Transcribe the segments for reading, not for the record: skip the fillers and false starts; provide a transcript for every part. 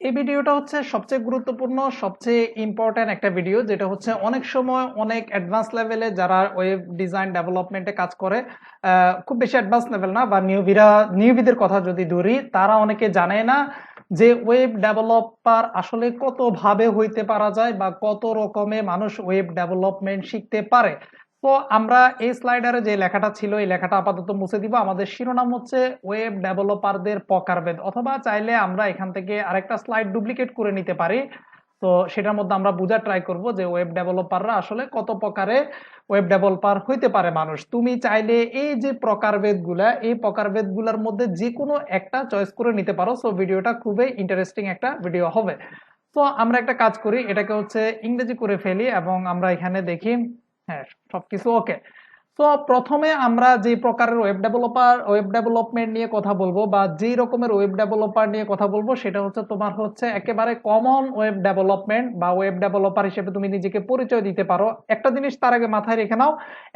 এই ভিডিওটা হচ্ছে সবচেয়ে গুরুত্বপূর্ণ, সবচেয়ে ইম্পর্ট্যান্ট একটা ভিডিও, যেটা হচ্ছে অনেক সময় অনেক অ্যাডভান্স লেভেলে যারা ওয়েব ডিজাইন ডেভেলপমেন্টে কাজ করে, খুব বেশি অ্যাডভান্স লেভেল না, বা নিউবিদের কথা যদি ধরি, তারা অনেকে জানে না যে ওয়েব ডেভেলপার আসলে কত ভাবে হইতে পারা যায় বা কত রকমে মানুষ ওয়েব ডেভেলপমেন্ট শিখতে পারে। তো আমরা এই স্লাইডারে যে লেখাটা ছিল, এই লেখাটা আপাতত মুছে দিব। আমাদের শিরোনাম হচ্ছে ওয়েব ডেভেলপারদের প্রকারভেদ, অথবা চাইলে আমরা এখান থেকে আরেকটা স্লাইড ডুপ্লিকেট করে নিতে পারি। তো সেটার মধ্যে আমরা বোঝার ট্রাই করব যে ওয়েব ডেভেলপাররা আসলে কত প্রকারে ওয়েব ডেভেলপার হইতে পারে মানুষ। তুমি চাইলে এই যে প্রকারভেদগুলা, এই প্রকারভেদগুলোর মধ্যে যে কোনো একটা চয়েস করে নিতে পারো। সো ভিডিওটা খুবই ইন্টারেস্টিং একটা ভিডিও হবে। তো আমরা একটা কাজ করি, এটাকে হচ্ছে ইংরেজি করে ফেলি এবং আমরা এখানে দেখি, হ্যাঁ সবকিছু ওকে। তো প্রথমে আমরা যে প্রকারের ওয়েব ডেভেলপমেন্ট নিয়ে কথা বলবো, বা যে রকমের ওয়েব ডেভেলপার নিয়ে কথা বলবো, সেটা হচ্ছে তোমার হচ্ছে একেবারে কমন ওয়েব ডেভেলপমেন্ট, বা ওয়েব ডেভেলপার হিসেবে তুমি নিজেকে পরিচয় দিতে পারো। একটা জিনিস তার আগে মাথায় রেখে নাও,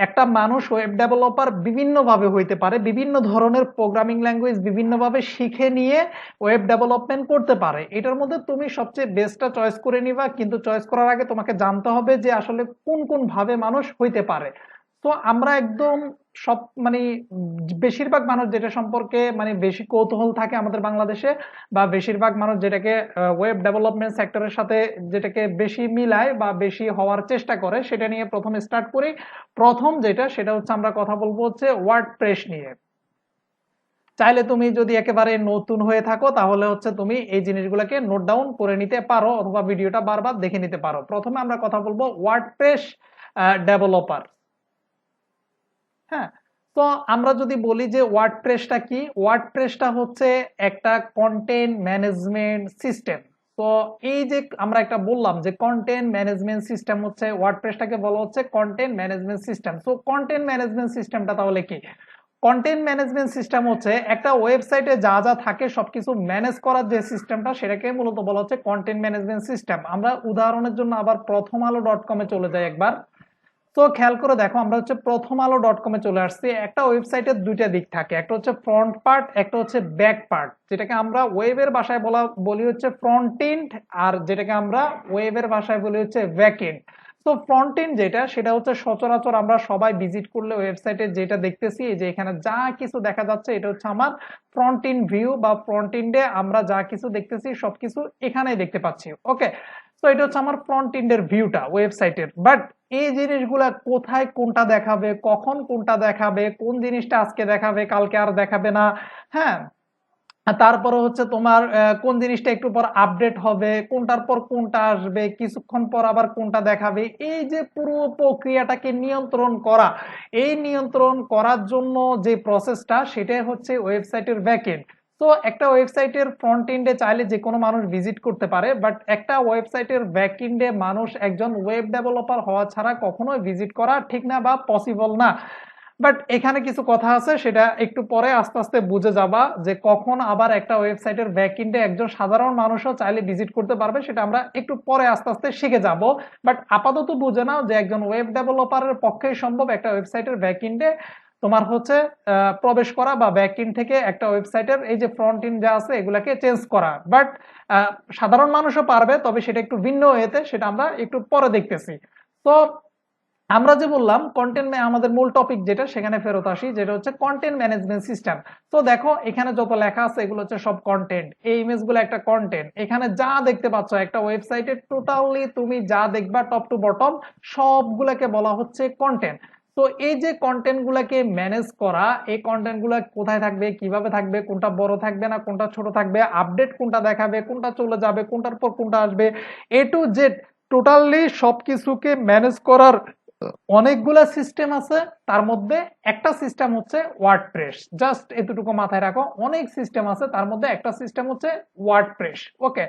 একটা মানুষ ওয়েব ডেভেলপার বিভিন্ন ভাবে হইতে পারে, বিভিন্ন ধরনের প্রোগ্রামিং ল্যাঙ্গুয়েজ বিভিন্ন ভাবে শিখে নিয়ে ওয়েব ডেভেলপমেন্ট করতে পারে। এটার মধ্যে তুমি সবচেয়ে বেস্টটা চয়েস করে নিবা, কিন্তু চয়েস করার আগে তোমাকে জানতে হবে যে আসলে কোন কোন ভাবে মানুষ হইতে পারে। তো আমরা একদম সব মানে বেশিরভাগ মানুষ যেটা সম্পর্কে বেশি কৌতূহল থাকে আমাদের বাংলাদেশে, বা বেশিরভাগ মানুষ যেটাকে ওয়েব ডেভেলপমেন্ট সেক্টরের সাথে যেটাকে বেশি মিলায় বা বেশি হওয়ার চেষ্টা করে, সেটা নিয়ে প্রথম স্টার্ট করি। প্রথম যেটা, সেটা হচ্ছে আমরা কথা বলবো হচ্ছে ওয়ার্ডপ্রেস নিয়ে। চাইলে তুমি যদি একেবারে নতুন হয়ে থাকো, তাহলে হচ্ছে তুমি এই জিনিসগুলোকে নোট ডাউন করে নিতে পারো, অথবা ভিডিওটা বারবার দেখে নিতে পারো। প্রথমে আমরা কথা বলবো ওয়ার্ডপ্রেস ডেভেলপার। হ্যাঁ, তো আমরা যদি বলি যে ওয়ার্ডপ্রেসটা কি, ওয়ার্ডপ্রেসটা হচ্ছে একটা কন্টেন্ট ম্যানেজমেন্ট সিস্টেম। তো এই যে আমরা একটা বললাম যে কন্টেন্ট ম্যানেজমেন্ট সিস্টেম হচ্ছে, ওয়ার্ডপ্রেসটাকে বলা হচ্ছে কন্টেন্ট ম্যানেজমেন্ট সিস্টেম। তো কন্টেন্ট ম্যানেজমেন্ট সিস্টেমটা তাহলে কি? কন্টেন্ট ম্যানেজমেন্ট সিস্টেম হচ্ছে একটা ওয়েবসাইটে যা যা থাকে সবকিছু ম্যানেজ করার যে সিস্টেমটা, সেটাকে মূলত বলা হচ্ছে কন্টেন্ট ম্যানেজমেন্ট সিস্টেম। আমরা উদাহরণের জন্য আবার প্রথম আলো .com এ চলে যাই একবার। তো খেয়াল করে দেখো, আমরা হচ্ছে প্রথম আলো .com এ চলে আসছি। একটা ওয়েবসাইটের দুইটা দিক থাকে, একটা হচ্ছে ফ্রন্ট পার্ট, একটা হচ্ছে ব্যাক পার্ট, যেটাকে আমরা ওয়েবের ভাষায় বলি হচ্ছে ফ্রন্ট এন্ড, আর যেটাকে আমরা ওয়েবের ভাষায় বলি হচ্ছে ব্যাক এন্ড। তো ফ্রন্ট এন্ড যেটা, সেটা হচ্ছে সচরাচর আমরা সবাই ভিজিট করলে ওয়েবসাইটে যেটা দেখতেছি, এই যে এখানে যা কিছু দেখা যাচ্ছে, এটা হচ্ছে আমার ফ্রন্ট এন্ড ভিউ, বা ফ্রন্ট এন্ডে আমরা যা কিছু দেখতেছি সবকিছু এখানেই দেখতে পাচ্ছি। ওকে, তো এটা হচ্ছে আমার ফ্রন্ট এন্ডের ভিউটা ওয়েবসাইটের। বাট এই জিনিসগুলা কোথায় কোনটা দেখাবে, কখন কোনটা দেখাবে, কোন জিনিসটা আজকে দেখাবে কালকে আর দেখাবে না, হ্যাঁ, আর তারপরে হচ্ছে তোমার কোন জিনিসটা একটু পর আপডেট হবে, কোনটার পর কোনটা আসবে, কিছুক্ষণ পর আবার কোনটা দেখাবে, এই যে পুরো প্রক্রিয়াটাকে নিয়ন্ত্রণ করা, এই নিয়ন্ত্রণ করার জন্য যে প্রসেসটা, সেটাই হচ্ছে ওয়েবসাইটের ব্যাকএন্ড। তো একটা ওয়েবসাইটের ফ্রন্ট এন্ডে চাইলে যে কোনো মানুষ ভিজিট করতে পারে, বাট একটা ওয়েবসাইটের ব্যাক এন্ডে মানুষ একজন ওয়েব ডেভেলপার হওয়া ছাড়া কখনোই ভিজিট করা ঠিক না, বা পসিবল না। বাট এখানে কিছু কথা আছে, সেটা একটু পরে আস্তে আস্তে বুঝে যাবা যে কখন আবার একটা ওয়েবসাইটের ব্যাকএন্ডে একজন সাধারণ মানুষও চাইলে ভিজিট করতে পারবে, সেটা আমরা একটু পরে আস্তে আস্তে শিখে যাব। বাট আপাতত বুঝে নাও যে একজন ওয়েব ডেভেলপারের পক্ষেই সম্ভব একটা ওয়েবসাইটের ব্যাকএন্ডে তোমার হচ্ছে প্রবেশ করা, বা ব্যাকএন্ড থেকে একটা ওয়েবসাইটের এই যে ফ্রন্ট এন্ড যা আছে এগুলাকে চেঞ্জ করা। বাট সাধারণ মানুষও পারবে, তবে সেটা একটু ভিন্ন ওয়েতে, সেটা আমরা একটু পরে দেখতেছি। তো আমরা যে বললাম কন্টেন্ট, আমাদের মূল টপিক যেটা, সেখানে ফেরত আসি, যেটা হচ্ছে কন্টেন্ট ম্যানেজমেন্ট সিস্টেম। তো দেখো এখানে যত লেখা আছে এগুলো হচ্ছে সব কন্টেন্ট, এই ইমেজ গুলো একটা কন্টেন্ট। এখানে যা দেখতে পাচ্ছ একটা ওয়েবসাইটে টোটালি তুমি যা দেখবা টপ টু বটম সবগুলোকে বলা হচ্ছে কন্টেন্ট। তো এই যে কন্টেন্ট গুলাকে ম্যানেজ করা, এই কন্টেন্ট গুলা কোথায় থাকবে, কিভাবে থাকবে, কোনটা বড় থাকবে না কোনটা ছোট থাকবে, আপডেট কোনটা দেখাবে, কোনটা চলে যাবে, কোনটার পর কোনটা আসবে, এ টু জেড টোটালি সবকিছুকে ম্যানেজ করার অনেকগুলা সিস্টেম আছে। তার মধ্যে একটা সিস্টেম হচ্ছে ওয়ার্ডপ্রেস। জাস্ট এতটুকু মাথায় রাখো, অনেক সিস্টেম আছে, তার মধ্যে একটা সিস্টেম হচ্ছে ওয়ার্ডপ্রেস। ওকে,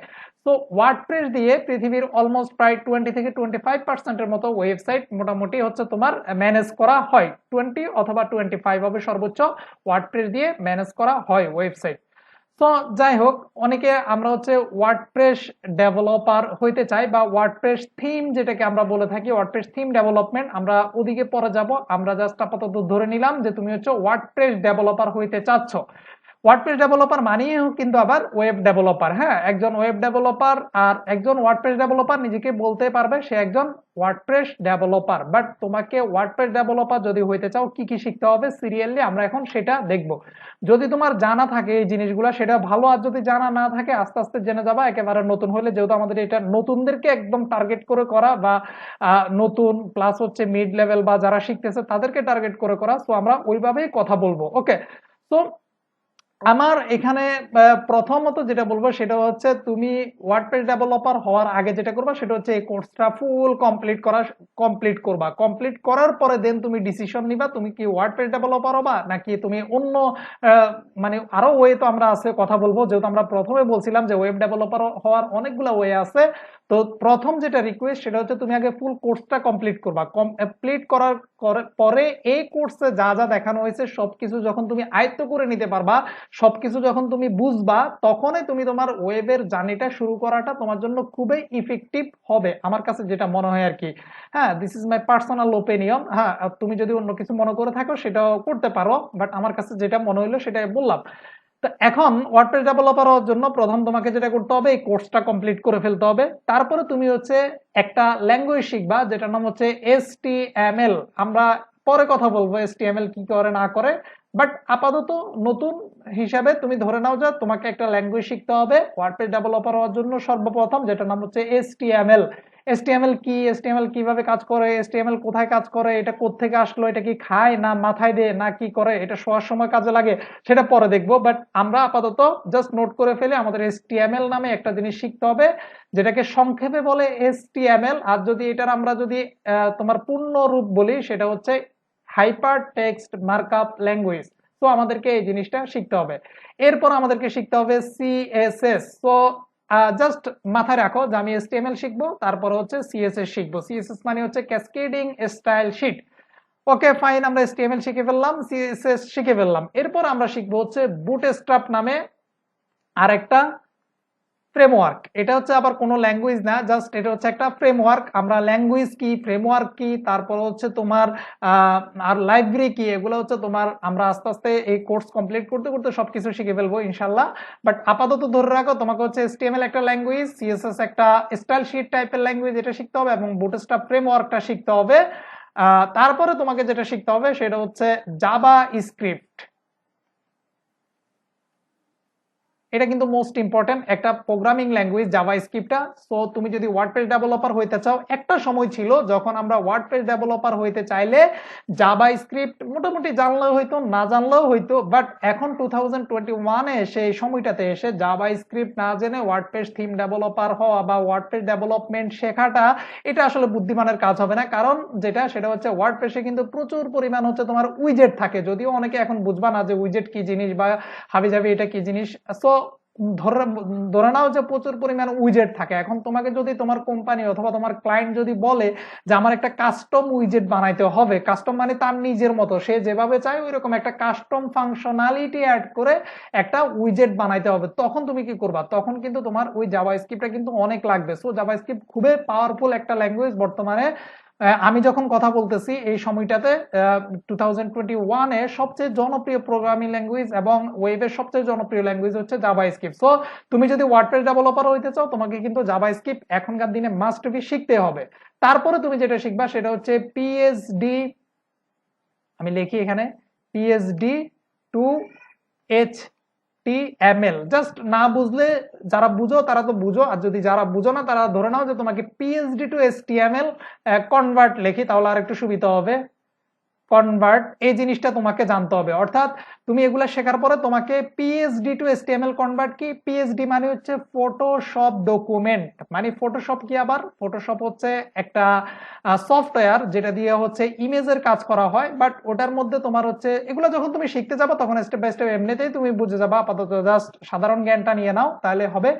তো ওয়ার্ডপ্রেস দিয়ে পৃথিবীর অলমোস্ট প্রায় 20 থেকে 25% মতো ওয়েবসাইট মোটামুটি হচ্ছে তোমার ম্যানেজ করা হয়। 20 অথবা 25 হবে সর্বোচ্চ, ওয়ার্ডপ্রেস দিয়ে ম্যানেজ করা হয় ওয়েবসাইট। তো যাই হোক, অনেকে আমরা হচ্ছে ওয়ার্ডপ্রেস ডেভেলপার হইতে চাই, বা ওয়ার্ডপ্রেস থিম যেটাকে আমরা বলে থাকি, ওয়ার্ডপ্রেস থিম ডেভেলপমেন্ট, আমরা ওদিকে পরে যাব। আমরা জাস্ট আপাতত ধরে নিলাম যে তুমি হচ্ছে ওয়ার্ডপ্রেস ডেভেলপার হইতে চাচ্ছ। ওয়ার্ডপ্রেস ডেভেলপার মানেই কিন্তু আবার ওয়েব ডেভেলপার। হ্যাঁ, একজন ওয়েব ডেভেলপার আর একজন ওয়ার্ডপ্রেস ডেভেলপার নিজেকে বলতে পারবে সে একজন ওয়ার্ডপ্রেস ডেভেলপার। বাট তোমাকে ওয়ার্ডপ্রেস ডেভেলপার যদি হইতে চাও কি কি শিখতে হবে সিরিয়ালি আমরা এখন সেটা দেখব। যদি তোমার জানা থাকে এই জিনিসগুলো সেটা ভালো, আর যদি জানা না থাকে আস্তে আস্তে জেনে যাবা। একেবারে নতুন হলে, যেহেতু আমাদের এটা নতুনদেরকে একদম টার্গেট করে করা, বা নতুন প্লাস হচ্ছে মিড লেভেল বা যারা শিখতেছে তাদেরকে টার্গেট করে করা, সো আমরা ওইভাবেই কথা বলবো। ওকে, তো আমার এখানে প্রথমত যেটা বলবো সেটা হচ্ছে তুমি ওয়ার্ডপ্রেস ডেভেলপার হওয়ার আগে যেটা করবা সেটা হচ্ছে এই কোর্সটা ফুল কমপ্লিট করবা। কমপ্লিট করার পরে দেন তুমি ডিসিশন নিবা তুমি কি ওয়ার্ডপ্রেস ডেভেলপার হবা নাকি তুমি অন্য মানে আরো ওয়ে তো আমরা আছে কথা বলবো। যেহেতু আমরা প্রথমে বলছিলাম যে ওয়েব ডেভেলপার হওয়ার অনেকগুলো ওয়ে আছে, তো প্রথম যেটা রিকোয়েস্ট সেটা হচ্ছে তুমি আগে ফুল কোর্সটা কমপ্লিট করবা। কমপ্লিট করার পরে এই কোর্সে যা যা দেখানো হয়েছে সবকিছু যখন তুমি আয়ত্ত করে নিতে পারবা, সবকিছু যখন তুমি বুঝবা, তখনই তুমি তোমার ওয়েবের জার্নিটা শুরু করাটা তোমার জন্য খুবই ইফেক্টিভ হবে আমার কাছে যেটা মনে হয় আর কি। হ্যাঁ, this is my personal opinion. হ্যাঁ, তুমি যদি অন্য কিছু মনে করে থাকো সেটাও করতে পারো, বাট আমার কাছে যেটা মনে হইলো সেটাই বললাম। তো এখন ওয়ার্ডপ্রেস ডেভেলপার হওয়ার জন্য প্রথম তোমাকে যেটা করতে হবে এই কোর্সটা কমপ্লিট করে ফেলতে হবে। তারপরে তুমি হচ্ছে একটা ল্যাঙ্গুয়েজ শিখবা যেটার নাম হচ্ছে HTML। আমরা পরে কথা বলবো HTML কি করে না করে, বাট আপাতত নতুন হিসাবে তুমি ধরে নাও যে তোমাকে একটা ল্যাঙ্গুয়েজ শিখতে হবে ওয়ার্ডপ্রেস ডেভেলপার হওয়ার জন্য সর্বপ্রথম, যেটার নাম হচ্ছে HTML। HTML কি, HTML কিভাবে কাজ করে, HTML কোথায় কাজ করে, এটা কোত্থেকে আসলো, এটা কি খায় না মাথায় দেয় না কি করে, এটা শোয়ার সময় কাজে লাগে সেটা পরে দেখবো। বাট আমরা আপাতত জাস্ট নোট করে ফেলে আমাদের HTML নামে একটা জিনিস শিখতে হবে যেটাকে সংক্ষেপে বলে HTML। আর যদি এটার আমরা যদি তোমার পূর্ণ রূপ বলি সেটা হচ্ছে হাইপার টেক্সট মার্কআপ ল্যাঙ্গুয়েজ। তো আমাদেরকে এই জিনিসটা শিখতে হবে। এরপর আমাদেরকে শিখতে হবে CSS। তো জাস্ট মাথায় রাখো যে আমি HTML শিখবো, তারপর হচ্ছে CSS শিখবো। CSS মানে হচ্ছে cascading style sheet. Okay fine, আমরা HTML শিখে ফেললাম, CSS শিখে ফেললাম। এরপর আমরা শিখবো হচ্ছে বুটস্ট্র্যাপ নামে আরেকটা ফ্রেমওয়ার্ক। এটা হচ্ছে আবার কোনো ল্যাঙ্গুয়েজ না, জাস্ট এটা হচ্ছে একটা ফ্রেমওয়ার্ক। আমরা ল্যাঙ্গুয়েজ কি, ফ্রেমওয়ার্ক কি, তারপর হচ্ছে তোমার আর লাইব্রেরি কি, এগুলো হচ্ছে তোমার আমরা আস্তে আস্তে এই কোর্স কমপ্লিট করতে করতে সবকিছু শিখে ফেলবো ইনশাল্লাহ। বাট আপাতত ধরে রাখো তোমাকে হচ্ছে HTML একটা ল্যাঙ্গুয়েজ, CSS একটা স্টাইল শিট টাইপের ল্যাঙ্গুয়েজ এটা শিখতে হবে, এবং বুটস্ট্র্যাপ ফ্রেমওয়ার্কটা শিখতে হবে। তারপরে তোমাকে যেটা শিখতে হবে সেটা হচ্ছে জাভা স্ক্রিপ্ট। এটা কিন্তু মোস্ট ইম্পর্টেন্ট একটা প্রোগ্রামিং ল্যাঙ্গুয়েজ জাভা স্ক্রিপ্টটা। সো তুমি যদি ওয়ার্ডপ্রেস ডেভেলপার হইতে চাও, একটা সময় ছিল যখন আমরা ওয়ার্ডপ্রেস ডেভেলপার হইতে চাইলে জাভা স্ক্রিপ্ট মোটামুটি জানলেও হইতো না জানলেও হইতো, বাট এখন 2021-এ এসে এই সময়টাতে এসে জাভা স্ক্রিপ্ট না জেনে ওয়ার্ডপ্রেস থিম ডেভেলপার হওয়া বা ওয়ার্ডপ্রেস ডেভেলপমেন্ট শেখাটা এটা আসলে বুদ্ধিমানের কাজ হবে না। কারণ সেটা হচ্ছে ওয়ার্ডপ্রেসে কিন্তু প্রচুর পরিমাণ হচ্ছে তোমার উইজেট থাকে, যদিও অনেকে এখন বুঝবা না যে উইজেট কি জিনিস বা হাবিজাবি এটা কি জিনিস। সো ধরে নাও যে প্রচুর পরিমাণ উইজেট থাকে। এখন তোমাকে যদি তোমার কোম্পানি অথবা তোমার ক্লায়েন্ট যদি বলে যে আমার একটা কাস্টম উইজেট বানাইতে হবে, কাস্টম মানে তার নিজের মতো সে যেভাবে চায় ওইরকম একটা কাস্টম ফাংশনালিটি অ্যাড করে একটা উইজেট বানাইতে হবে, তখন তুমি কি করবা? তখন কিন্তু তোমার ওই জাভা স্ক্রিপ্টটা কিন্তু অনেক লাগবে। সো জাভা স্ক্রিপ্ট খুবই পাওয়ারফুল একটা ল্যাঙ্গুয়েজ বর্তমানে। আমি যখন কথা বলতেছি এই সময়টাতে 2021-এ সবচেয়ে জনপ্রিয় প্রোগ্রামিং ল্যাঙ্গুয়েজ এবং ওয়েবের সবচেয়ে জনপ্রিয় ল্যাঙ্গুয়েজ হচ্ছে জাভা স্ক্রিপ্ট। সো তুমি যদি ওয়ার্ডপ্রেস ডেভেলপার হইতে চাও তোমাকে কিন্তু জাভা স্ক্রিপ্ট এখনকার দিনে মাস্ট বি শিখতে হবে। তারপরে তুমি যেটা শিখবা সেটা হচ্ছে পিএইচডি, আমি লিখি এখানে পিএইচডি টু HTML। জাস্ট না বুঝলে, যারা বুঝো তারা তো বুঝো, আর যদি যারা বুঝো না তারা ধরে নাও যে তোমাকে PHD টু HTML কনভার্ট লিখি তাহলে আর একটু সুবিধা হবে। কনভার্ট এই জিনিসটা তোমাকে জানতে হবে, অর্থাৎ তুমি এগুলা শেখার পরে তোমাকে পিএইচডি টু HTML কনভার্ট কি, পিএইচডি মানে হচ্ছে ফটোশপ ডকুমেন্ট। মানে ফটোশপ কি, আবার ফটোশপ হচ্ছে একটা সফটওয়্যার যেটা দিয়ে হচ্ছে ইমেজের কাজ করা হয়, বাট ওটার মধ্যে তোমার হচ্ছে এগুলো যখন তুমি শিখতে যাবে তখন স্টেপ বাই স্টেপ এমনিতেই তুমি বুঝে যাবা। আপাতত জাস্ট সাধারণ জ্ঞানটা নিয়ে নাও তাহলে হবে।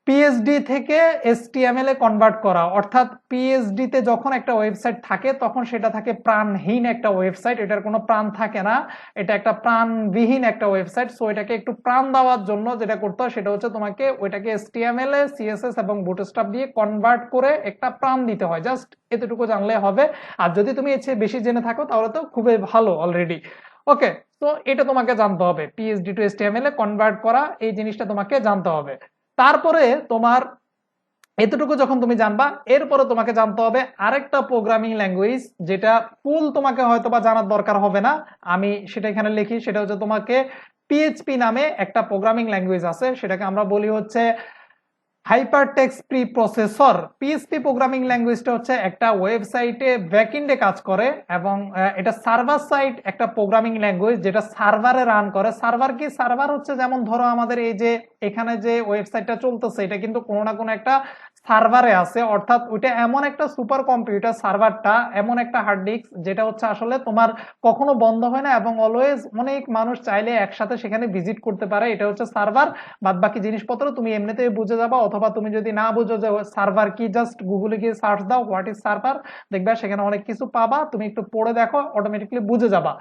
পিএইচডি থেকে HTML এ কনভার্ট করা, অর্থাৎ পিএইচডি তে যখন একটা ওয়েবসাইট থাকে তখন সেটা থাকে প্রাণহীন একটা ওয়েবসাইট, এটার কোনো প্রাণ থাকে না, এটা একটা প্রাণবিহীন একটা ওয়েবসাইট। সো এটাকে একটু প্রাণ দেওয়ার জন্য যেটা করতে হয় সেটা হচ্ছে তোমাকে ওইটাকে HTML এ CSS এবং বুটস্ট্র্যাপ দিয়ে কনভার্ট করে একটা প্রাণ দিতে হয়। জাস্ট এতটুকু জানলে হবে। আর যদি তুমি এর চেয়ে বেশি জেনে থাকো তাহলে তো খুবই ভালো অলরেডি। ওকে, তো এটা তোমাকে জানতে হবে, পিএইচডি টু এইচটিএমএল এ কনভার্ট করা এই জিনিসটা তোমাকে জানতে হবে। তারপরে তোমার এতটুকু যখন তুমি জানবা, এরপরে তোমাকে জানতে হবে আরেকটা প্রোগ্রামিং ল্যাঙ্গুয়েজ, যেটা ফুল তোমাকে হয়তোবা জানার দরকার হবে না, আমি সেটা এখানে লিখি। সেটা হচ্ছে তোমাকে পিএইচপি নামে একটা প্রোগ্রামিং ল্যাঙ্গুয়েজ আছে, সেটাকে আমরা বলি হচ্ছে hypertext pre processor. PHP programming ল্যাঙ্গুয়েজটা হচ্ছে একটা ওয়েবসাইটে ব্যাকএন্ডে কাজ করে, এবং এটা সার্ভার সাইড একটা প্রোগ্রামিং ল্যাঙ্গুয়েজ যেটা সার্ভারে রান করে। সার্ভার কি? সার্ভার হচ্ছে যেমন ধরো আমাদের এই যে এখানে যে ওয়েবসাইটটা চলতেছে, এটা কিন্তু কোনো না কোনো একটা সার্ভারে আছে, অর্থাৎ ওইটা এমন একটা সুপার কম্পিউটার, সার্ভারটা এমন একটা হার্ড ডিস্ক যেটা হচ্ছে আসলে তোমার কখনো বন্ধ হয় না, এবং অলওয়েজ অনেক মানুষ চাইলে একসাথে সেখানে ভিজিট করতে পারে। এটা হচ্ছে সার্ভার। বাদ বাকি জিনিসপত্র তুমি এমনিতেই বুঝে যাবা, অথবা তুমি যদি না বুঝো যে সার্ভার কি, জাস্ট গুগলে গিয়ে সার্চ দাও হোয়াট ইজ সার্ভার, দেখবা সেখানে অনেক কিছু পাবা, তুমি একটু পড়ে দেখো, অটোমেটিকলি বুঝে যাবা।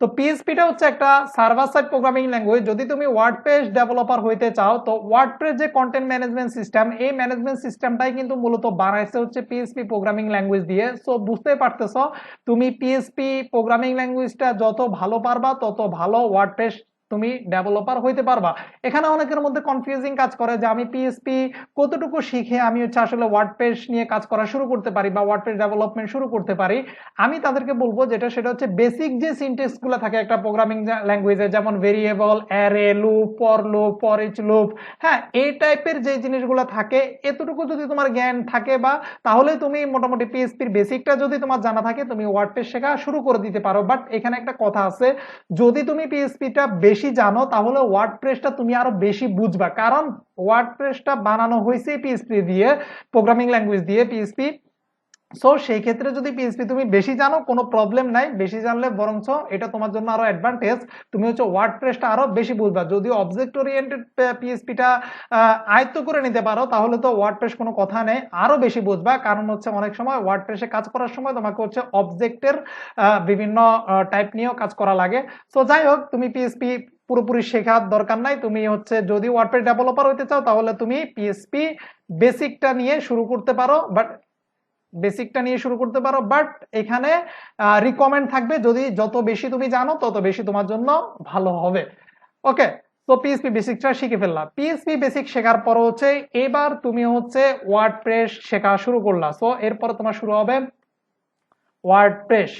তো পিএইচপিটা হচ্ছে একটা সার্ভার সাইড প্রোগ্রামিং ল্যাঙ্গুয়েজ। যদি তুমি ওয়ার্ডপ্রেস ডেভেলপার হইতে চাও, তো ওয়ার্ডপ্রেস যে কন্টেন্ট ম্যানেজমেন্ট সিস্টেম, এই ম্যানেজমেন্ট সিস্টেমটাই কিন্তু মূলত বানাইছে হচ্ছে পিএইচপি প্রোগ্রামিং ল্যাঙ্গুয়েজ দিয়ে। সো বুঝতেই পারতেছো, তুমি পিএইচপি প্রোগ্রামিং ল্যাঙ্গুয়েজটা যত ভালো পারবা, তত ভালো ওয়ার্ডপ্রেস তুমি ডেভেলপার হইতে পারবা। এখানে অনেকের মধ্যে কনফিউজিং কাজ করে যে আমি পিএইচপি কতটুকু শিখে আমি হচ্ছে আসলে ওয়ার্ডপ্রেস নিয়ে কাজ করা শুরু করতে পারি বা ওয়ার্ডপ্রেস ডেভেলপমেন্ট শুরু করতে পারি। আমি তাদেরকে বলবো যেটা, সেটা হচ্ছে বেসিক যে সিনট্যাক্স গুলো থাকে একটা প্রোগ্রামিং ল্যাঙ্গুয়েজে, যেমন variable, array, loop, for loop, for each loop, হ্যাঁ, এই টাইপের যে জিনিসগুলো থাকে, এতটুকু যদি তোমার জ্ঞান থাকে বা, তাহলে তুমি মোটামুটি পিএইচপির বেসিকটা যদি তোমার জানা থাকে, তুমি ওয়ার্ডপ্রেস শেখা শুরু করে দিতে পারো। বাট এখানে একটা কথা আছে, যদি তুমি পিএইচপিটা বেশি জানো, তাহলে ওয়ার্ডপ্রেসটা তুমি আরো বেশি বুঝবা, কারণ ওয়ার্ডপ্রেসটা বানানো হয়েছে পিএইচপি দিয়ে, প্রোগ্রামিং ল্যাঙ্গুয়েজ দিয়ে পিএইচপি। সো সেই ক্ষেত্রে যদি পিএইচপি তুমি বেশি জানো, কোনো প্রবলেম নাই, বেশি জানলে বরঞ্চ এটা তোমার জন্য আরো অ্যাডভান্টেজ, তুমি হচ্ছে ওয়ার্ডপ্রেসটা আরো বেশি বুঝবা। যদি অবজেক্ট ওরিয়েন্টেড পিএইচপিটা আয়ত্ত করে নিতে পারো, তাহলে তো ওয়ার্ডপ্রেস কোনো কথা নেই, আরো বেশি বুঝবা। কারণ হচ্ছে অনেক সময় ওয়ার্ডপ্রেসে কাজ করার সময় তোমাকে হচ্ছে অবজেক্টের বিভিন্ন টাইপ নিয়েও কাজ করা লাগে। সো যাই হোক, তুমি পিএইচপি পুরোপুরি শেখার দরকার নাই, তুমি হচ্ছে যদি ওয়ার্ডপ্রেস ডেভেলপার হইতে চাও, তাহলে তুমি পিএইচপি বেসিকটা নিয়ে শুরু করতে পারো। বাট এখানে রিকমেন্ড থাকবে, যদি যত বেশি তুমি জানো, তত বেশি তোমার জন্য ভালো হবে। ওকে, তো পিএইচপি বেসিকটা শিখে ফেললাম। পিএইচপি বেসিক শেখার পর হচ্ছে এবার তুমি হচ্ছে ওয়ার্ডপ্রেস শেখা শুরু করলা। সো এরপর তোমার শুরু হবে ওয়ার্ডপ্রেস।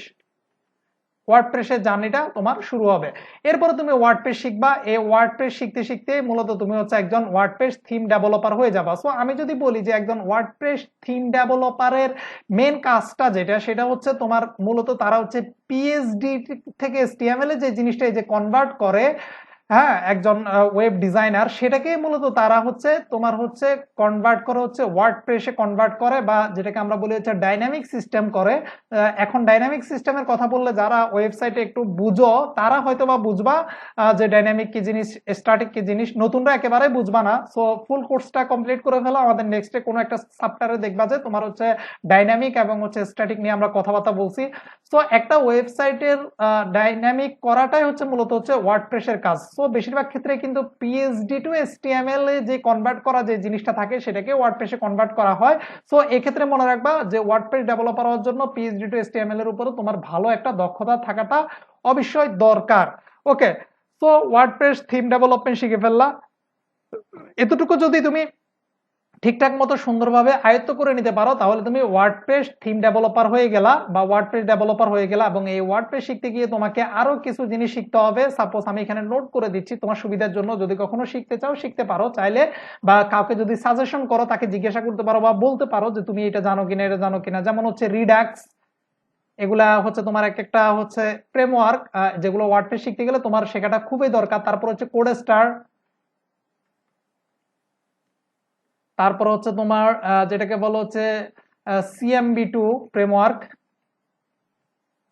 ওয়ার্ডপ্রেসের জার্নিটা তোমার শুরু হবে। এরপরে তুমি ওয়ার্ডপ্রেস শিখবা। এই ওয়ার্ডপ্রেস শিখতে শিখতে মূলত তুমি হচ্ছে একজন ওয়ার্ডপ্রেস থিম ডেভেলপার হয়ে যাবা। সো আমি যদি বলি যে একজন ওয়ার্ডপ্রেস থিম ডেভেলপারের মেন কাজটা যেটা, সেটা হচ্ছে তোমার মূলত তারা হচ্ছে পিএইচডি থেকে এসটিএমএল এ যে জিনিসটা এই যে কনভার্ট করে, হ্যাঁ, একজন ওয়েব ডিজাইনার, সেটাকে মূলত তারা হচ্ছে তোমার হচ্ছে কনভার্ট করে হচ্ছে ওয়ার্ডপ্রেসে কনভার্ট করে, বা যেটাকে আমরা বলি হচ্ছে ডাইনামিক সিস্টেম করে। এখন ডাইনামিক সিস্টেমের কথা বললে যারা ওয়েবসাইটে একটু বুঝো, তারা হয়তো বা বুঝবা যে ডাইনামিক কি জিনিস, স্ট্যাটিক কি জিনিস, নতুনরা একেবারে বুঝবা না। সো ফুল কোর্সটা কমপ্লিট করে ফেলো, আমাদের নেক্সটে কোনো একটা চ্যাপ্টারে দেখবা যে তোমার হচ্ছে ডাইনামিক এবং হচ্ছে স্ট্যাটিক নিয়ে আমরা কথাবার্তা বলছি। সো একটা ওয়েবসাইটের ডাইনামিক করাটাই হচ্ছে মূলত হচ্ছে ওয়ার্ডপ্রেসের কাজ। সো বেশিরভাগ ক্ষেত্রে কিন্তু পিএইচডি টু এসটিএমএল এ যে কনভার্ট করা যে জিনিসটা থাকে, সেটাকে ওয়ার্ডপ্রেসে কনভার্ট করা হয়। সো এক্ষেত্রে মনে রাখবা যে ওয়ার্ডপ্রেস ডেভেলপার হওয়ার জন্য পিএইচডি টু এসটিএমএল এর উপরে তোমার ভালো একটা দক্ষতা থাকাটা অবশ্যই দরকার। ওকে, সো ওয়ার্ডপ্রেস থিম ডেভেলপমেন্ট শিখে ফেললা। এতটুকু যদি তুমি ঠিকঠাক মতো সুন্দরভাবে আয়ত্ত করে নিতে পারো, তাহলে তুমি ওয়ার্ডপ্রেস থিম ডেভেলপার হয়ে গেলা বা ওয়ার্ডপ্রেস ডেভেলপার হয়ে গেলা। এবং এই ওয়ার্ডপ্রেস শিখতে গিয়ে তোমাকে আরো কিছু জিনিস শিখতে হবে। সাপোজ আমি এখানে নোট করে দিচ্ছি তোমার সুবিধার জন্য, যদি কখনো শিখতে চাও শিখতে পারো চাইলে, বা কাউকে যদি সাজেশন করো তাকে জিজ্ঞাসা করতে পারো বা বলতে পারো যে তুমি এটা জানো কিনা, এটা জানো কিনা। যেমন হচ্ছে রিডাক্স, এগুলা হচ্ছে তোমার এক একটা হচ্ছে ফ্রেমওয়ার্ক, যেগুলো ওয়ার্ডপ্রেস শিখতে গেলে তোমার শেখাটা খুবই দরকার। তারপর হচ্ছে কোড স্টার, তারপর হচ্ছে তোমার যেটাকে বলো হচ্ছে সিএমবি2 ফ্রেমওয়ার্ক,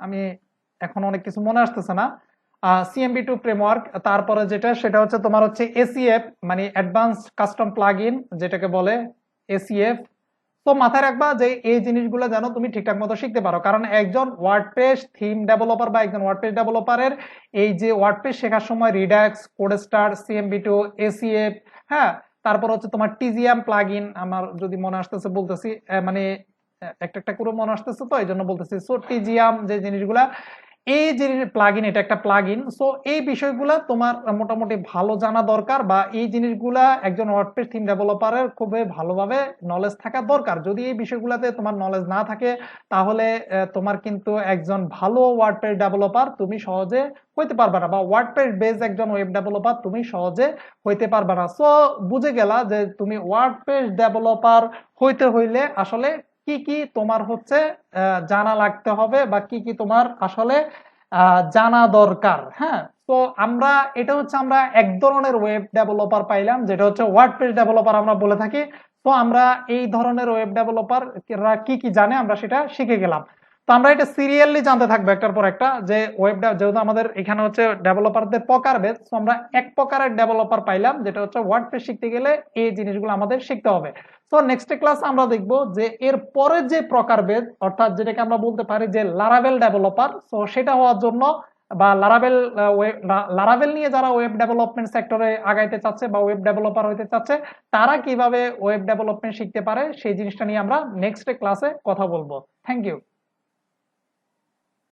আমি এখন অনেক কিছু মনে আসতেছে না, সিএমবি2 ফ্রেমওয়ার্ক। তারপরে যেটা, সেটা হচ্ছে তোমার হচ্ছে এসিএফ, মানে অ্যাডভান্সড কাস্টম প্লাগইন যেটাকে বলে এসিএফ। তো মাথায় রাখবা যে এই জিনিসগুলো যেন তুমি ঠিকঠাক মতো শিখতে পারো, কারণ একজন ওয়ার্ডপ্রেস থিম ডেভেলপার বা একজন ওয়ার্ডপ্রেস ডেভেলপারের এই যে ওয়ার্ডপ্রেস শেখার সময় রিডাক্স, কোডস্টার, সিএমবি2, এসিএফ, হ্যাঁ, তারপর হচ্ছে তোমার টিজিএম প্লাগইন, আমার যদি মনে আসতেছে বলতেছি, মানে একটা একটা করে মনে আসতেছে, তো এই জন্য বলতেছি। সো টিজিএম যে জিনিসগুলা, এই যে প্লাগইন, এটা একটা প্লাগইন। সো এই বিষয়গুলা তোমার মোটামুটি ভালো জানা দরকার, বা এই জিনিসগুলা একজন ওয়ার্ডপ্রেস থিম ডেভেলপারের খুবই ভালোভাবে নলেজ থাকা দরকার। যদি এই বিষয়গুলাতে তোমার নলেজ না থাকে, তাহলে তোমার কিন্তু একজন ভালো ওয়ার্ডপ্রেস ডেভেলপার তুমি সহজে হইতে পারবে না, বা ওয়ার্ডপ্রেস বেস একজন ওয়েব ডেভেলপার তুমি সহজে হইতে পারবে না। সো বুঝে গেলা যে তুমি ওয়ার্ডপ্রেস ডেভেলপার হইতে হইলে আসলে কি কি তোমার হচ্ছে জানা লাগতে হবে, বা কি কি তোমার আসলে জানা দরকার। হ্যাঁ, তো আমরা এটা হচ্ছে আমরা এক ধরনের ওয়েব ডেভেলপার পাইলাম, যেটা হচ্ছে ওয়ার্ডপ্রেস ডেভেলপার আমরা বলে থাকি। তো আমরা এই ধরনের ওয়েব ডেভেলপার কি কি জানে আমরা সেটা শিখে গেলাম। তো আমরা এটা সিরিয়ালি জানতে থাকবো একটার পর একটা, যে ওয়েব যেহেতু আমাদের এখানে হচ্ছে ডেভেলপারদের প্রকারভেদ, তো আমরা এক প্রকারের ডেভেলপার পাইলাম, যেটা হচ্ছে ওয়ার্ডপ্রেস শিখতে গেলে এই জিনিসগুলো আমাদের শিখতে হবে। তো নেক্সট ক্লাস আমরা দেখবো যে এর পরে যে প্রকারভেদ, অর্থাৎ যেটাকে আমরা বলতে পারি যে লারাভেল ডেভেলপার, তো সেটা হওয়ার জন্য বা লারাভেল লারাভেল নিয়ে যারা ওয়েব ডেভেলপমেন্ট সেক্টরে আগাইতে চাচ্ছে বা ওয়েব ডেভেলপার হইতে চাচ্ছে, তারা কিভাবে ওয়েব ডেভেলপমেন্ট শিখতে পারে সেই জিনিসটা নিয়ে আমরা নেক্সট ক্লাসে কথা বলবো। Thank you.